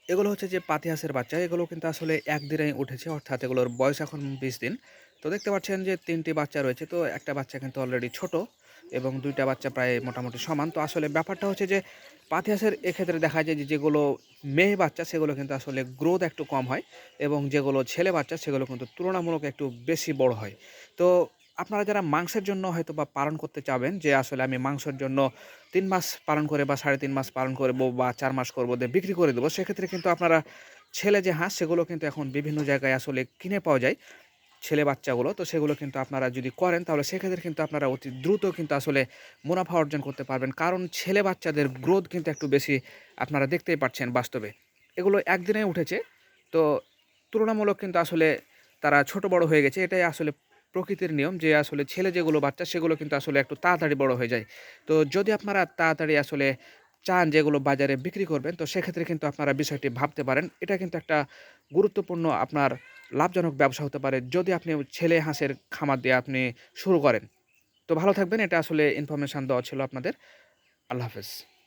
এগুলো হচ্ছে যে পাতি হাঁসের বাচ্চা, এগুলো কিন্তু আসলে একদিনেই উঠেছে, অর্থাৎ এগুলোর বয়স এখন ২০ দিন। তো দেখতে পাচ্ছেন যে ৩ টি বাচ্চা রয়েছে। তো একটা বাচ্চা কিন্তু অলরেডি ছোট এবং ২ টা বাচ্চা প্রায় মোটামুটি সমান। তো আসলে ব্যাপারটা হচ্ছে যে পাতি হাঁসের এক্ষেত্রে দেখা যায় যে যেগুলো মেয়ে বাচ্চা সেগুলো কিন্তু আসলে গ্রোথ একটু কম হয় এবং যেগুলো ছেলে বাচ্চা সেগুলো কিন্তু তুলনামূলক একটু বেশি বড় হয়। তো আপনারা যারা মাংসের জন্য হয়তোবা পালন করতে চাবেন যে আসলে আমি মাংসের জন্য ৩ মাস পালন করে বা ৩.৫ মাস পালন করব বা ৪ মাস করব দিয়ে বিক্রি করে দেব। সেক্ষেত্রে কিন্তু আপনারা ছেলে যে হাঁস সেগুলো কিন্তু এখন বিভিন্ন জায়গায় আসলে কিনে পাওয়া যায়, ছেলে বাচ্চাগুলো। তো সেগুলো কিন্তু আপনারা যদি করেন তাহলে সেক্ষেত্রে কিন্তু আপনারা অতি দ্রুত কিন্তু আসলে মুনাফা অর্জন করতে পারবেন। কারণ ছেলে বাচ্চাদের গ্রোথ কিন্তু একটু বেশি আপনারা দেখতেই পাচ্ছেন বাস্তবে। এগুলো একদিনেই উঠেছে। তো তুলনামূলক কিন্তু আসলে তারা ছোট বড় হয়ে গেছে। এটাই আসলে প্রকৃতির নিয়ম যে আসলে ছেলে যেগুলো বাচ্চা সেগুলো কিন্তু আসলে একটু তাড়াতাড়ি বড় হয়ে যায়। তো যদি আপনারা তাড়াতাড়ি আসলে চান যেগুলো বাজারে বিক্রি করবেন তো সেক্ষেত্রে কিন্তু আপনারা বিষয়টি ভাবতে পারেন। এটা কিন্তু একটা গুরুত্বপূর্ণ আপনার লাভজনক ব্যবসা হতে পারে যদি আপনি ছেলে হাঁসের খামার দিয়ে আপনি শুরু করেন। তো ভালো থাকবেন। এটা আসলে ইনফরমেশন দেওয়া ছিল আপনাদের। আল্লাহ হাফেজ।